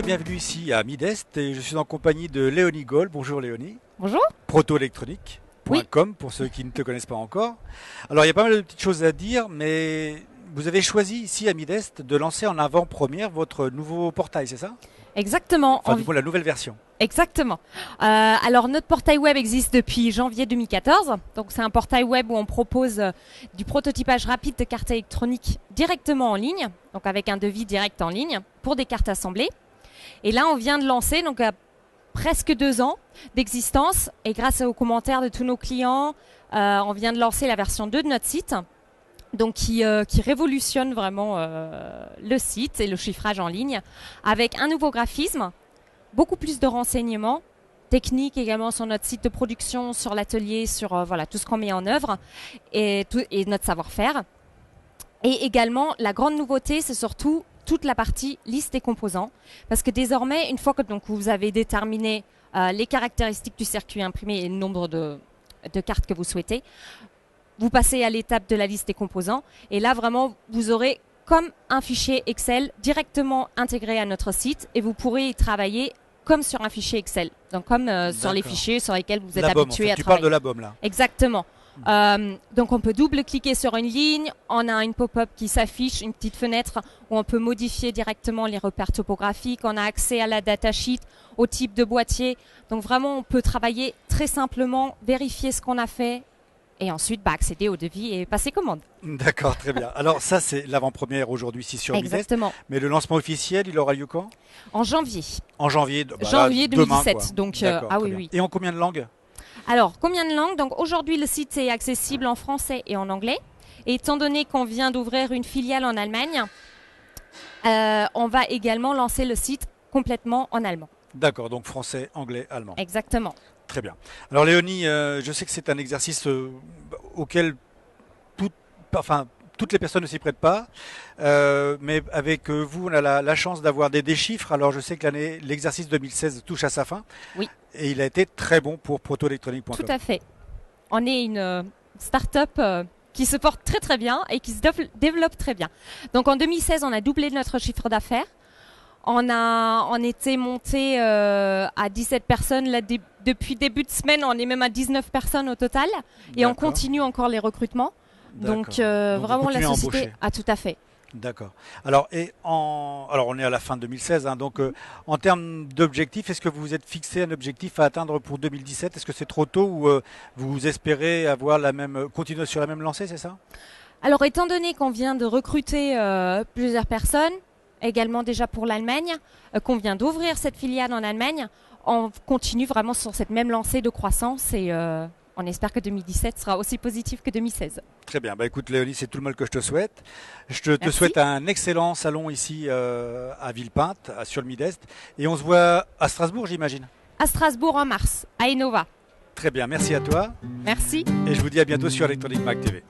bienvenue ici à Midest et je suis en compagnie de Léonie Goll. Bonjour Léonie. Bonjour. Protoélectronique.com pour ceux qui ne te connaissent pas encore. Alors il y a pas mal de petites choses à dire, mais vous avez choisi ici à Midest de lancer en avant-première votre nouveau portail, c'est ça? Exactement. Enfin, du coup, la nouvelle version. Exactement. Alors notre portail web existe depuis janvier 2014. Donc c'est un portail web où on propose du prototypage rapide de cartes électroniques directement en ligne, donc avec un devis direct en ligne pour des cartes assemblées. Et là on vient de lancer, donc à presque 2 ans d'existence, et grâce aux commentaires de tous nos clients, on vient de lancer la version 2 de notre site. Donc qui révolutionne vraiment le site et le chiffrage en ligne avec un nouveau graphisme, beaucoup plus de renseignements techniques également sur notre site de production, sur l'atelier, sur voilà, tout ce qu'on met en œuvre et notre savoir-faire. Et également, la grande nouveauté, c'est surtout toute la partie liste des composants. Parce que désormais, une fois que donc, vous avez déterminé les caractéristiques du circuit imprimé et le nombre de cartes que vous souhaitez, vous passez à l'étape de la liste des composants. Et là, vraiment, vous aurez comme un fichier Excel directement intégré à notre site et vous pourrez y travailler comme sur un fichier Excel. Donc, comme sur les fichiers sur lesquels vous êtes habitué à travailler. Tu parles de la BOM, là. Exactement. Donc, on peut double-cliquer sur une ligne. On a une pop-up qui s'affiche, une petite fenêtre où on peut modifier directement les repères topographiques. On a accès à la datasheet, au type de boîtier. Donc, vraiment, on peut travailler très simplement, vérifier ce qu'on a fait, et ensuite accéder au devis et passer commande. D'accord, très bien. Alors ça, c'est l'avant-première aujourd'hui ici sur Midest. Exactement. Mais le lancement officiel, il aura lieu quand? En janvier. En janvier, janvier 2017. Demain, donc, oui. Et en combien de langues? Alors, combien de langues? Donc aujourd'hui, le site est accessible en français et en anglais. Et étant donné qu'on vient d'ouvrir une filiale en Allemagne, on va également lancer le site complètement en allemand. D'accord, donc français, anglais, allemand. Exactement. Très bien. Alors Léonie, je sais que c'est un exercice auquel toutes les personnes ne s'y prêtent pas, mais avec vous, on a la chance d'avoir des chiffres. Alors je sais que l'exercice 2016 touche à sa fin. Oui. Et il a été très bon pour protoélectronique.com. Tout à fait. On est une start-up qui se porte très très bien et qui se développe très bien. Donc en 2016, on a doublé notre chiffre d'affaires. On était monté à 17 personnes. Là, depuis début de semaine, on est même à 19 personnes au total. Et on continue encore les recrutements. Donc vraiment, la société a tout à fait. D'accord. Alors, on est à la fin de 2016. Donc, en termes d'objectifs, est-ce que vous vous êtes fixé un objectif à atteindre pour 2017? Est-ce que c'est trop tôt ou vous espérez avoir continuer sur la même lancée, c'est ça? Alors, étant donné qu'on vient de recruter plusieurs personnes, également déjà pour l'Allemagne, qu'on vient d'ouvrir cette filiale en Allemagne, on continue vraiment sur cette même lancée de croissance et on espère que 2017 sera aussi positif que 2016. Très bien. Écoute Léonie, c'est tout le mal que je te souhaite. Je te souhaite un excellent salon ici à Villepinte, sur le Midest. Et on se voit à Strasbourg, j'imagine. À Strasbourg en mars, à Innova. Très bien, merci à toi. Merci. Et je vous dis à bientôt sur Electronic Mag TV.